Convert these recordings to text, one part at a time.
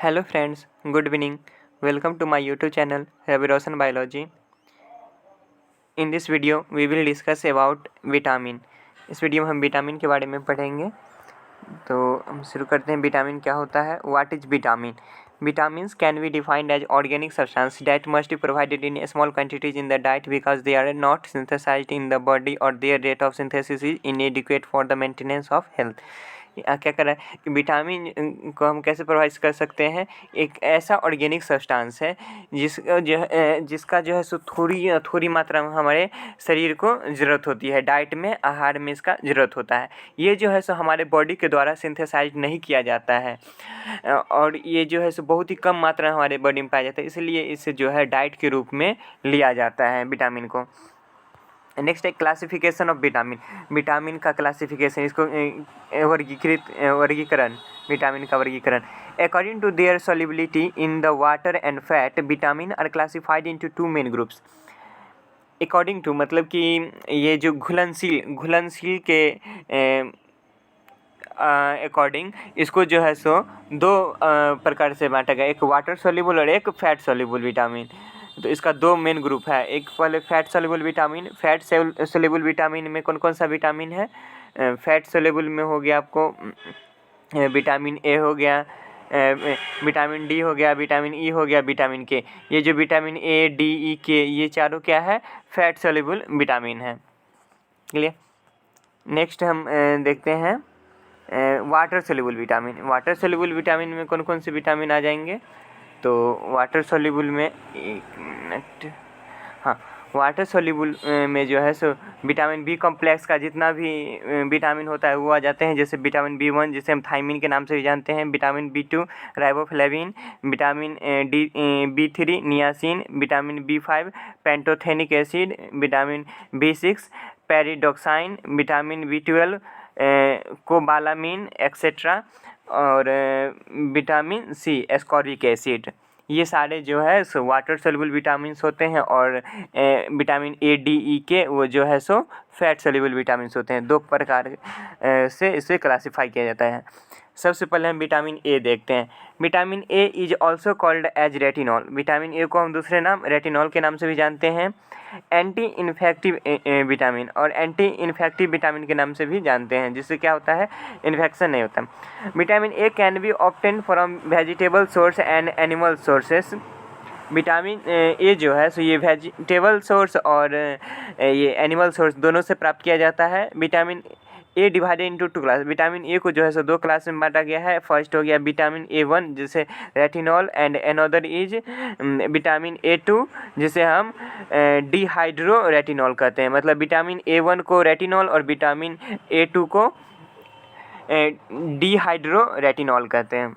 Hello friends, good evening. Welcome to my YouTube channel Ravi Roshan Biology. In this video we will discuss about vitamin. इस video में हम vitamin के बारे में पढ़ेंगे. तो हम शुरू करते हैं. विटामिन क्या होता है? What is vitamin? Vitamins can be defined as organic substance that must be provided in small quantities in the diet because they are not synthesized in the body or their rate of synthesis is inadequate for the maintenance of health. क्या कर रहा है कि vitamin को हम कैसे provide कर सकते हैं? एक ऐसा ऑर्गेनिक सब्सटेंस है जिसका जो है सो थोड़ी मात्रा में हमारे शरीर को ज़रूरत होती है. डाइट में, आहार में इसका ज़रूरत होता है. ये जो है सो हमारे बॉडी के द्वारा सिंथेसाइज नहीं किया जाता है और ये जो है सो बहुत ही कम मात्रा में हमारे बॉडी में पाया जाता है. इसलिए इसे जो है डाइट के रूप में लिया जाता है विटामिन को. नेक्स्ट है क्लासिफिकेशन ऑफ विटामिन. विटामिन का क्लासिफिकेशन, इसको वर्गीकरण, विटामिन का वर्गीकरण. According to their solubility in the water and fat, vitamin are classified into two main groups. According to मतलब कि ये जो घुलनशील के अकॉर्डिंग इसको जो है सो दो प्रकार से बांटा गया. एक वाटर सोल्यूबल और एक फैट सोल्यूबल विटामिन. तो इसका दो मेन ग्रुप है. एक पहले fat soluble vitamin. Fat soluble vitamin में कौन कौन सा विटामिन है? फैट सोल्यूबल में हो गया आपको विटामिन ए हो गया, विटामिन डी हो गया, विटामिन ई हो गया, विटामिन के. ये जो विटामिन ए, डी, ई, के, ये चारों क्या है? फैट सोल्यूबल विटामिन है. क्लियर. नेक्स्ट हम देखते हैं water soluble vitamin. Water soluble vitamin में कौन कौन से विटामिन आ जाएंगे? तो वाटर सोल्यूबल में, एक मिनट, हाँ, वाटर सोल्यूबल में जो है सो विटामिन बी कॉम्प्लेक्स का जितना भी विटामिन होता है वो आ जाते हैं. जैसे विटामिन बी1 जिसे हम थायमिन के नाम से भी जानते हैं, vitamin बी2 riboflavin, vitamin D B3 niacin, vitamin B5 pantothenic acid, vitamin B6 पेरिडोक्साइन, vitamin B12 cobalamin etcetera, और विटामिन सी एस्कॉर्बिक एसिड. ये सारे जो है सो वाटर सोल्यूबल विटामिन्स होते हैं. और विटामिन ए, डी, ई, के वो जो है सो फैट सोल्यूबल विटामिन्स होते हैं. दो प्रकार से इसे क्लासीफाई किया जाता है. सबसे पहले हम विटामिन ए देखते हैं. Vitamin A is also called as retinol. Vitamin A को हम दूसरे नाम रेटिनॉल के नाम से भी जानते हैं. एंटी इन्फेक्टिव विटामिन और एंटी इन्फेक्टिव विटामिन के नाम से भी जानते हैं, जिससे क्या होता है? इन्फेक्शन नहीं होता. Vitamin A can be obtain from vegetable source and animal sources. Vitamin A जो है सो ये वेजिटेबल सोर्स और ये एनिमल सोर्स दोनों से प्राप्त किया जाता है. Vitamin A divided into two class. Vitamin A को जो है सो दो क्लास में बांटा गया है. फर्स्ट हो गया विटामिन ए1 जिसे retinol and another is vitamin A2 जिसे हम डिहाइड्रो रेटिनॉल कहते हैं. मतलब विटामिन ए1 को रेटिनॉल और विटामिन ए2 को डिहाइड्रो रेटिनॉल कहते हैं.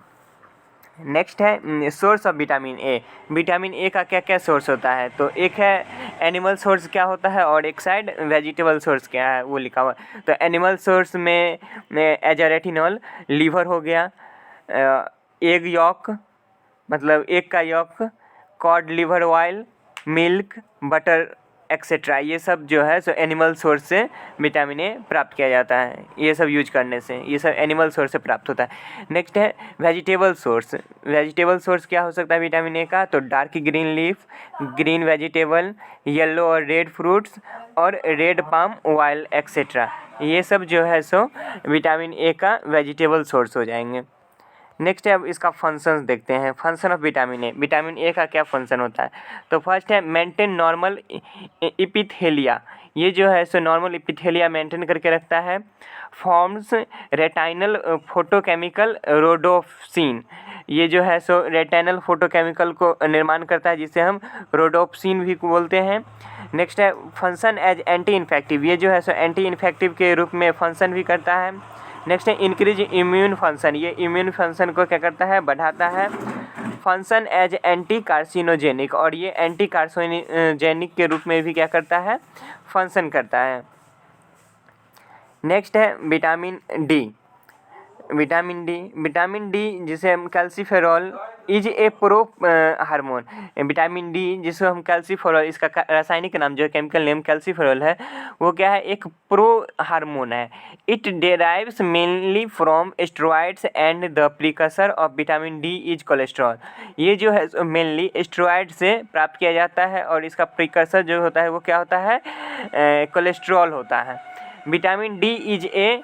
नेक्स्ट है source of vitamin A. Vitamin A का क्या क्या सोर्स होता है? तो एक है एनिमल सोर्स क्या होता है और एक साइड वेजिटेबल सोर्स क्या है वो लिखा हुआ. तो एनिमल सोर्स में एज अ रेटिनॉल लीवर हो गया, एग यॉक मतलब एग का yolk, cod liver oil, milk, butter etcetera. ये सब जो है सो एनिमल सोर्स से विटामिन ए प्राप्त किया जाता है. ये सब यूज करने से ये सब एनिमल सोर्स से प्राप्त होता है. नेक्स्ट है वेजिटेबल सोर्स. वेजिटेबल सोर्स क्या हो सकता है विटामिन ए का? तो dark green leaf, green vegetable, yellow और रेड फ्रूट्स और रेड पाम ऑयल एक्सेट्रा. ये सब जो है सो विटामिन ए का वेजिटेबल सोर्स हो जाएंगे. नेक्स्ट है अब इसका फंक्शंस देखते हैं. Function of vitamin A. Vitamin A का क्या फंक्शन होता है? तो फर्स्ट है मेंटेन नॉर्मल इपिथेलिया. ये जो है सो नॉर्मल इपिथेलिया मेंटेन करके रखता है. Forms retinal photochemical rhodopsin. ये जो है सो रेटाइनल फोटोकेमिकल को निर्माण करता है जिसे हम रोडोप्सिन भी बोलते हैं. नेक्स्ट है फंक्शन एज एंटी इन्फेक्टिव. ये जो है सो एंटी इन्फेक्टिव के रूप में फंक्शन भी करता है. नेक्स्ट है इंक्रीज इम्यून फंक्शन. ये इम्यून फंक्शन को क्या करता है? बढ़ाता है. Function as anti carcinogenic. और ये एंटी कार्सिनोजेनिक के रूप में भी क्या करता है? फंक्शन करता है. नेक्स्ट है विटामिन डी. विटामिन डी जिसे हम calciferol is a pro hormone. Vitamin D जिसे हम कैल्सीफेरॉल, इसका रासायनिक नाम जो है, केमिकल नेम कैल्सीफेरॉल है, वो क्या है, एक प्रो हार्मोन है। It डेराइव्स mainly from steroids and the precursor of vitamin D is cholesterol. ये जो है मेनली स्टेरॉइड से प्राप्त किया जाता है और इसका प्रिकसर जो होता है वो क्या होता है, कोलेस्ट्रॉल होता है। विटामिन डी इज ए,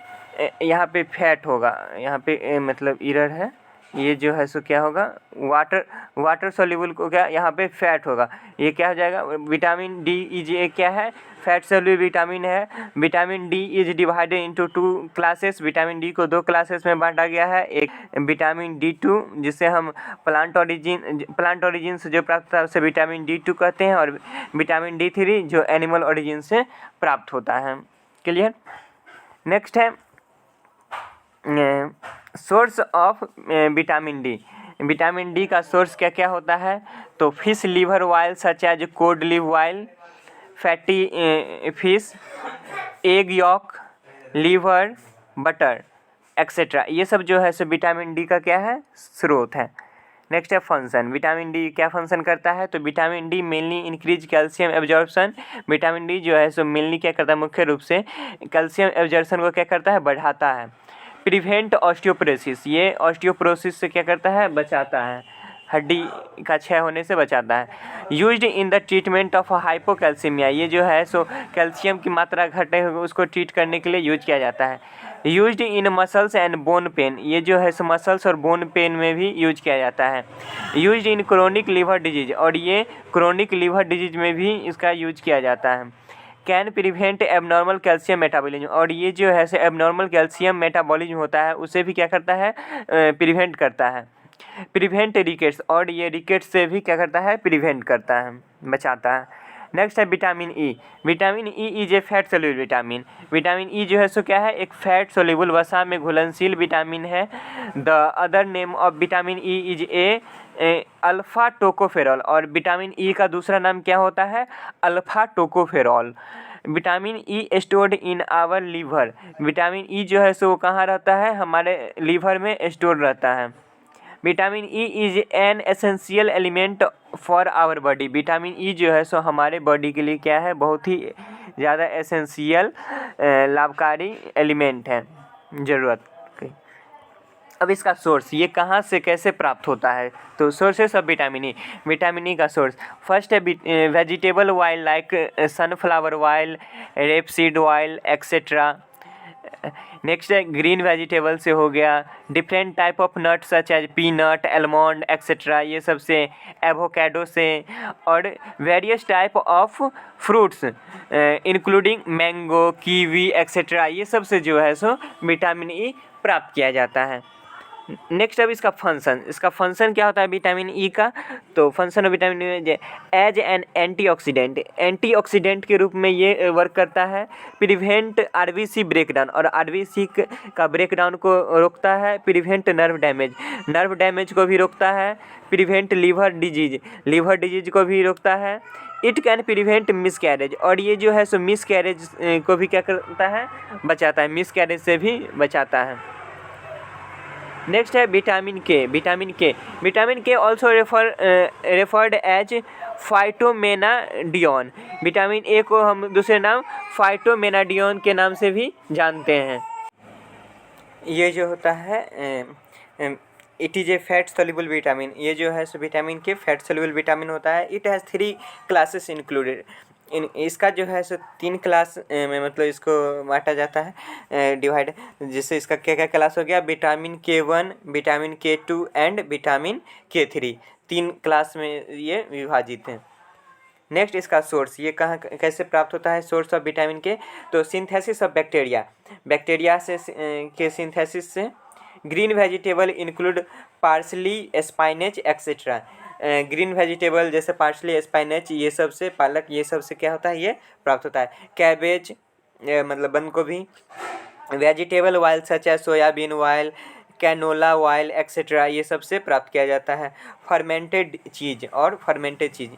यहाँ पे फैट होगा, यहाँ पे मतलब इरर है, ये जो है सो क्या होगा, वाटर सोल्यूबल को क्या यहाँ पे फैट होगा, ये क्या हो जाएगा, विटामिन डी इज ए क्या है, फैट सोल्यूबल विटामिन है। Vitamin D is divided into 2 classes. Vitamin D को 2 क्लासेस में बांटा गया है। एक विटामिन D2 जिसे हम प्लांट ओरिजिन से जो प्राप्त होता है उसे विटामिन D2 कहते हैं, और विटामिन D3 जो एनिमल ओरिजिन से प्राप्त होता है। क्लियर। नेक्स्ट है source of vitamin D. Vitamin D का सोर्स क्या क्या होता है, तो fish liver oil such as cod liver oil, fatty fish, egg yolk, liver, butter etcetera, ये सब जो है सो विटामिन डी का क्या है, स्रोत है। नेक्स्ट है फंक्शन। विटामिन डी क्या फंक्शन करता है, तो vitamin D mainly increase calcium absorption. Vitamin D जो है सो मेनली क्या करता है, मुख्य रूप से कैल्शियम एब्जॉर्प्शन को क्या करता है, बढ़ाता है। प्रिवेंट ऑस्टियोपोरोसिस, ये ऑस्टियोपोरोसिस से क्या करता है, बचाता है, हड्डी का क्षय होने से बचाता है। Used in the treatment of hypocalcaemia, ये जो है सो कैल्शियम की मात्रा घटे हुए उसको ट्रीट करने के लिए यूज किया जाता है। Used in muscles and bone pain, ये जो है सो मसल्स और बोन पेन में भी यूज किया जाता है। Used in chronic liver disease, और ये क्रोनिक लीवर डिजीज में भी इसका यूज किया जाता है। Can prevent abnormal calcium metabolism, और ये जो है एबनॉर्मल कैल्शियम मेटाबॉलिज्म होता है उसे भी क्या करता है, प्रिवेंट करता है। प्रिवेंट रिकेट्स, और ये रिकेट्स से भी क्या करता है, प्रिवेंट करता है, बचाता है। नेक्स्ट है vitamin E. Vitamin E is A fat soluble vitamin. Vitamin E जो है सो क्या है, एक फैट सोल्यूबल वसा में घुलनशील विटामिन है। The other name of vitamin E is a alpha tocopherol, और विटामिन ई का दूसरा नाम क्या होता है, alpha tocopherol. Vitamin E stored in our liver, vitamin E जो है सो वो कहाँ रहता है, हमारे लीवर में स्टोर रहता है। Vitamin E is an essential element for our body. Vitamin E जो है सो हमारे बॉडी के लिए क्या है, बहुत ही ज़्यादा एसेंशियल लाभकारी एलिमेंट है, ज़रूरत। अब इसका सोर्स, ये कहाँ से कैसे प्राप्त होता है, तो sources of vitamin E. Vitamin E का सोर्स फर्स्ट है vegetable oil like sunflower oil, rapeseed oil etcetera. Next है ग्रीन वेजिटेबल से हो गया, different type of nut such as peanut, almond etcetera, ये सब से, एवोकाडो से, और various type of fruits including mango, kiwi etcetera, ये सब से जो है सो विटामिन ई प्राप्त किया जाता है। नेक्स्ट अब इसका फंक्शन क्या होता है विटामिन ई का, तो function of vitamin E as an antioxidant के रूप में ये वर्क करता है। प्रिवेंट आरबीसी ब्रेकडाउन, और आरबीसी का ब्रेकडाउन को रोकता है। प्रिवेंट नर्व डैमेज को भी रोकता है। प्रिवेंट लीवर डिजीज को भी रोकता है। इट कैन प्रिवेंट मिसकैरेज, और ये जो है सो मिसकैरेज को भी क्या करता है, बचाता है, मिसकैरेज से भी बचाता है। नेक्स्ट है vitamin K also referred as phytomenadione. Vitamin A को हम दूसरे नाम फाइटोमेनाडियोन के नाम से भी जानते हैं। ये जो होता है it is a fat soluble vitamin, ये जो है सो विटामिन के फैट सोल्यूबल विटामिन होता है। इट हैज़ 3 क्लासेस इंक्लूडेड, इसका जो है सो 3 क्लास में मतलब इसको बांटा जाता है, डिवाइड, जिससे इसका क्या क्या क्लास हो गया, vitamin K1, vitamin K2 and vitamin K3, 3 class में ये विभाजित हैं। नेक्स्ट इसका सोर्स, ये कहाँ कैसे प्राप्त होता है सोर्स ऑफ विटामिन के, तो सिंथेसिस ऑफ बैक्टीरिया से के सिंथेसिस से। Green vegetable include parsley, spinach etcetera. Green vegetable जैसे पार्सली, स्पाइनेच, ये सब से, पालक, ये सब से क्या होता है, ये प्राप्त होता है। कैबेज मतलब बंद गोभी। वेजिटेबल ऑयल सच है soybean oil, canola oil etcetera, ये सब से प्राप्त किया जाता है। फर्मेंटेड चीज़,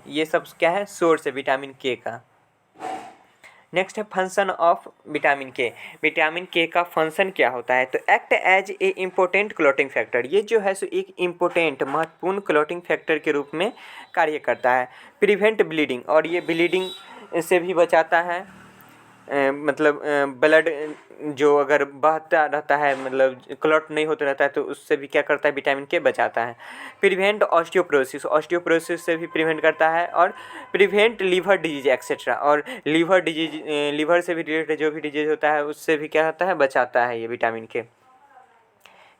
ये सब क्या है, सोर्स है विटामिन के का। नेक्स्ट है function of vitamin K. Vitamin K का फंक्शन क्या होता है? तो act as a important clotting factor, ये जो है सो एक इम्पोर्टेंट महत्वपूर्ण क्लॉटिंग फैक्टर के रूप में कार्य करता है। प्रिवेंट ब्लीडिंग, और ये ब्लीडिंग से भी बचाता है, मतलब ब्लड जो अगर बहता रहता है, मतलब क्लॉट नहीं होता रहता है, तो उससे भी क्या करता है? विटामिन के बचाता है। प्रिवेंट ऑस्टियोपोरोसिस, ऑस्टियोपोरोसिस से भी प्रिवेंट करता है। और प्रिवेंट लीवर डिजीज एक्सेट्रा, और लीवर डिजीज, लीवर से भी रिलेटेड जो भी डिजीज होता है उससे भी क्या होता है? बचाता है ये विटामिन के।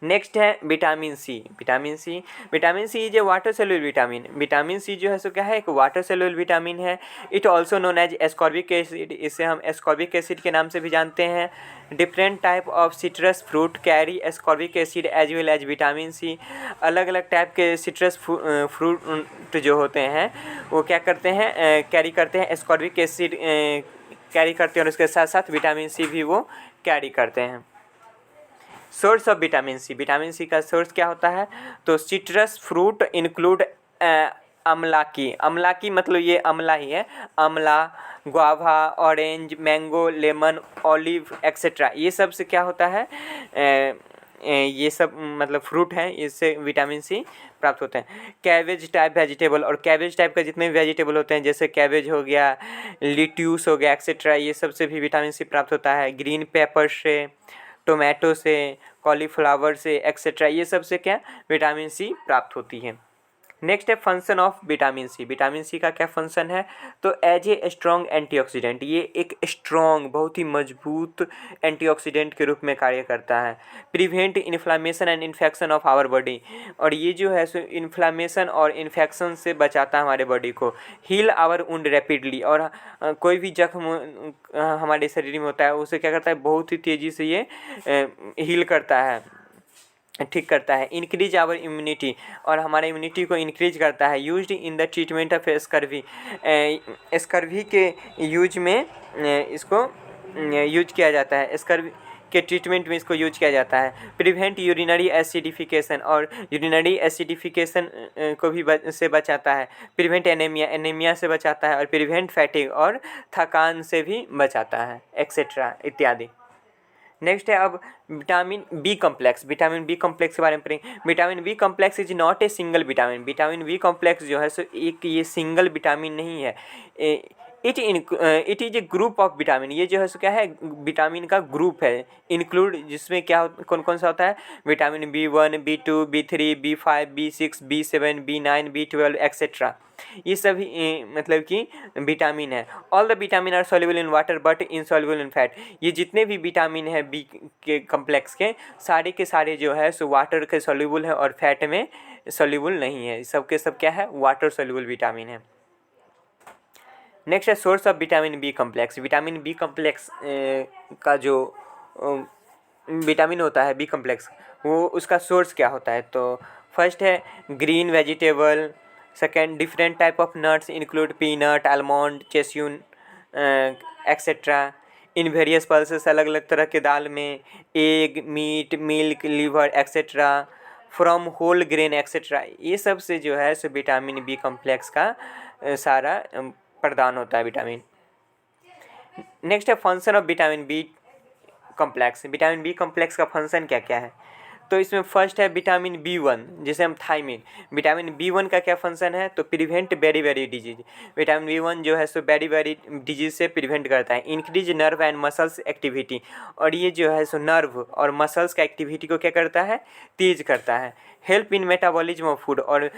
नेक्स्ट है vitamin C. Vitamin C is a water soluble vitamin. Vitamin C जो है सो क्या है? एक वाटर सेलुलर विटामिन है। It also known as ascorbic acid, इसे हम एस्कॉर्बिक एसिड के नाम से भी जानते हैं। Different type of citrus fruit carry ascorbic acid as well as vitamin C. अलग अलग टाइप के सिट्रस फ्रूट जो होते हैं वो क्या करते हैं? कैरी करते हैं एस्कॉर्बिक एसिड, कैरी करते हैं, और उसके साथ साथ विटामिन सी भी वो कैरी करते हैं। सोर्स ऑफ विटामिन सी का सोर्स क्या होता है? तो सिट्रस फ्रूट इंक्लूड अमलाकी। अमलाकी मतलब ये अमला ही है। अमला, guava, orange, mango, lemon, olive etcetera, ये सब से क्या होता है? ये सब मतलब फ्रूट हैं, इससे विटामिन सी प्राप्त होते हैं। कैबेज टाइप वेजिटेबल, और कैबेज टाइप का जितने भी वेजिटेबल होते हैं, जैसे कैबेज हो गया, लिट्यूस हो गया एक्सेट्रा, ये सब से भी विटामिन सी प्राप्त होता है। ग्रीन पेपर से, टोमेटो से, कॉलीफ्लावर से एक्सेट्रा, ये सब से क्या? विटामिन सी प्राप्त होती है। नेक्स्ट है function of vitamin C. Vitamin C का क्या फंक्शन है? तो एज ए स्ट्रॉन्ग एंटीऑक्सीडेंट, ये एक स्ट्रॉन्ग, बहुत ही मजबूत एंटीऑक्सीडेंट के रूप में कार्य करता है। Prevent inflammation and infection of our body, और ये जो है सो इन्फ्लामेशन और इन्फेक्शन से बचाता है हमारे बॉडी को। हील आवर वुंड रैपिडली, और कोई भी जख्म हमारे शरीर में होता है उसे क्या करता है? बहुत ही तेज़ी से ये हील करता है, ठीक करता है। इंक्रीज आवर इम्यूनिटी, और हमारे इम्यूनिटी को इंक्रीज करता है। Used in the treatment of scurvy, scurvy के यूज में इसको यूज किया जाता है। स्कर्वी के ट्रीटमेंट में इसको यूज किया जाता है। प्रिवेंट यूरिनरी एसिडिफिकेशन, और यूरिनरी एसिडिफिकेशन को भी से बचाता है। प्रिवेंट एनीमिया से बचाता है। और प्रिवेंट फैटिग, और थकान से भी बचाता है एक्सेट्रा इत्यादि। नेक्स्ट है अब vitamin B complex. Vitamin B complex के बारे में पढ़ेंगे। Vitamin B complex is not a single vitamin. Vitamin B complex जो है सो एक ये सिंगल विटामिन नहीं है। It is a group of vitamin, ये जो है सो क्या है? विटामिन का ग्रुप है। इंक्लूड, जिसमें क्या कौन कौन सा होता है? Vitamin B1, B2, B3, B5, B6, B7, B9, B12 etcetera, ये सभी मतलब कि विटामिन है। All the vitamin are soluble in water but insoluble in fat. ये जितने भी विटामिन है बी के कॉम्प्लेक्स के सारे जो है सो वाटर के सॉल्युबल है, और फैट में सॉल्युबल नहीं है। सब के सब क्या है? वाटर सॉल्युबल विटामिन है। नेक्स्ट है source of vitamin B complex. Vitamin B complex का जो विटामिन होता है बी कॉम्प्लेक्स, वो उसका सोर्स क्या होता है? तो फर्स्ट है green vegetable. Second, different type of nuts include peanut, almond, चेस्यून एक्सेट्रा। इन वेरियस पल्सेस, अलग अलग तरह के दाल में। Egg, meat, milk, liver etcetera. From whole grain etcetera, ये सब से जो है सो विटामिन बी कॉम्प्लेक्स का सारा प्रदान होता है विटामिन। नेक्स्ट है function of vitamin B complex. Vitamin B complex का फंक्शन क्या क्या है? तो इसमें फर्स्ट है विटामिन B1, जिसे हम थायमिन। विटामिन B1 का क्या फंक्शन है? तो prevent beriberi disease. Vitamin B1 जो है सो बेरी बेरी डिजीज से प्रिवेंट करता है। Increase nerve and muscles activity, और ये जो है सो नर्व और मसल्स का एक्टिविटी को क्या करता है? तेज करता है। Help in metabolism of food, और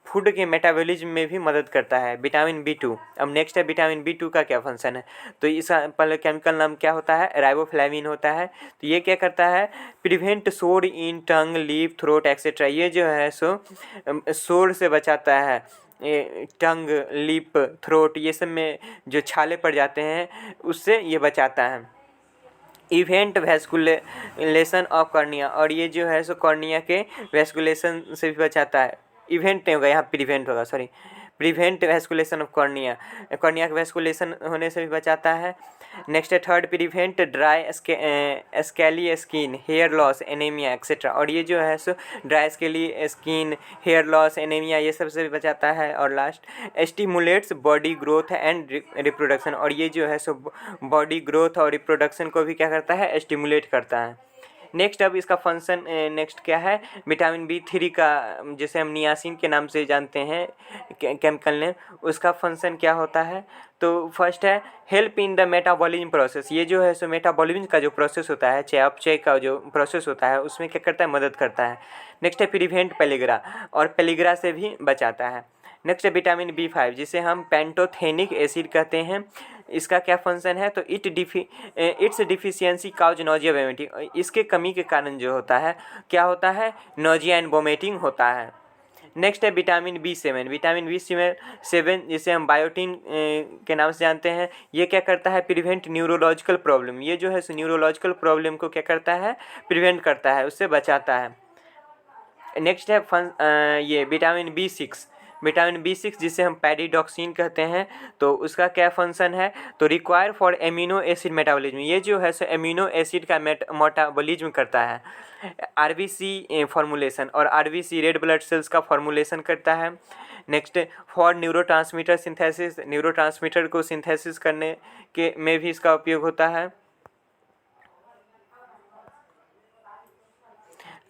फूड के मेटाबॉलिज्म में भी मदद करता है। Vitamin B2। अब नेक्स्ट है विटामिन B2 का क्या फंक्शन है? तो इसका पहले केमिकल नाम क्या होता है? राइबोफ्लेविन होता है। तो ये क्या करता है? प्रिवेंट सोर इन टंग, लिप, थ्रोट एक्सेट्रा, ये जो है सो सोर से बचाता है। टंग, लिप, थ्रोट, ये सब में जो छाले पड़ जाते हैं उससे ये बचाता है। इवेंट वैस्कुलेशन ऑफ कॉर्निया, और ये जो है सो कॉर्निया के वैस्कुलेशन से भी बचाता है। इवेंट नहीं होगा यहाँ, प्रिवेंट होगा, sorry. Prevent vascularisation of cornea, cornea के वैस्कुलेशन होने से भी बचाता है। नेक्स्ट है third, prevent dry scaly skin, hair loss, anaemia etcetera. और ये जो है सो dry scaly skin, hair loss, anaemia ये सब से भी बचाता है। और last, stimulates body growth and reproduction. और ये जो है सो बॉडी ग्रोथ और रिप्रोडक्शन को भी क्या करता है, स्टिमुलेट करता है। नेक्स्ट अब इसका फंक्शन नेक्स्ट क्या है, विटामिन बी 3 का, जिसे हम नियासिन के नाम से जानते हैं केमिकल नेम, उसका फंक्शन क्या होता है। तो फर्स्ट है help in the metabolism process. ये जो है सो मेटाबॉलिज्म का जो प्रोसेस होता है, चयापचय का जो प्रोसेस होता है, उसमें क्या करता है, मदद करता है। नेक्स्ट है प्रिवेंट पेलिग्रा, और पेलिग्रा से भी बचाता है। नेक्स्ट है विटामिन बी 5, जिसे हम पेंटोथेनिक एसिड कहते हैं। इसका क्या फंक्शन है, तो its deficiency cause nausea vomiting. इसके कमी के कारण जो होता है, क्या होता है, नोजिया एंड वोमिटिंग होता है। नेक्स्ट है विटामिन बी 7। विटामिन बी 7 जिसे हम बायोटिन के नाम से जानते हैं, ये क्या करता है, प्रिवेंट न्यूरोलॉजिकल प्रॉब्लम। ये जो है न्यूरोलॉजिकल प्रॉब्लम को क्या करता है, प्रिवेंट करता है, उससे बचाता है। नेक्स्ट है ये विटामिन बी 6। विटामिन बी 6 जिसे हम पैरिडॉक्सिन कहते हैं, तो उसका क्या फंक्शन है, तो require for amino acid metabolism. ये जो है सो एमिनो एसिड का मेटाबॉलिज्म करता है। आरबीसी फॉर्मुलेशन, और आरबीसी रेड ब्लड सेल्स का फॉर्मुलेशन करता है। Next for neurotransmitter synthesis, neurotransmitter को सिंथेसिस करने के में भी इसका उपयोग होता है।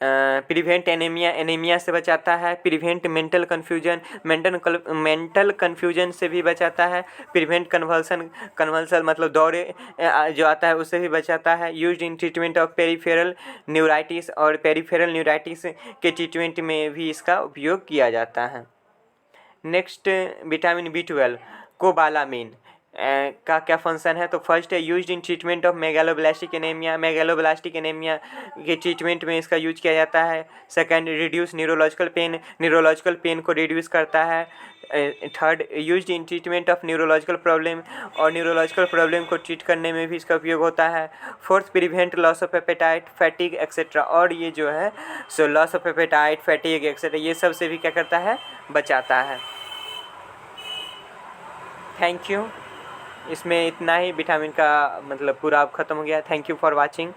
प्रिवेंट एनीमिया, एनीमिया से बचाता है। Prevent mental confusion, mental confusion से भी बचाता है। प्रिवेंट कन्वल्सन, कन्वल्सन मतलब दौरे जो आता है, उससे भी बचाता है। Used in treatment of peripheral neuritis, और पेरिफेरल न्यूराइटिस के ट्रीटमेंट में भी इसका उपयोग किया जाता है। नेक्स्ट विटामिन बी 12, कोबालामिन का क्या फंक्शन है, तो फर्स्ट है used in treatment of megaloblastic anaemia. Megaloblastic anaemia के ट्रीटमेंट में इसका यूज किया जाता है। Second, reduce neurological pain, neurological pain को रिड्यूस करता है। Third, used in treatment of neurological problem, और न्यूरोलॉजिकल प्रॉब्लम को ट्रीट करने में भी इसका उपयोग होता है। Fourth, prevent loss of appetite, fatigue etcetera. और ये जो है सो loss of appetite, fatigue etcetera, ये सब से भी क्या करता है, बचाता है। Thank you. इसमें इतना ही विटामिन का मतलब पूरा अब ख़त्म हो गया। Thank you for watching.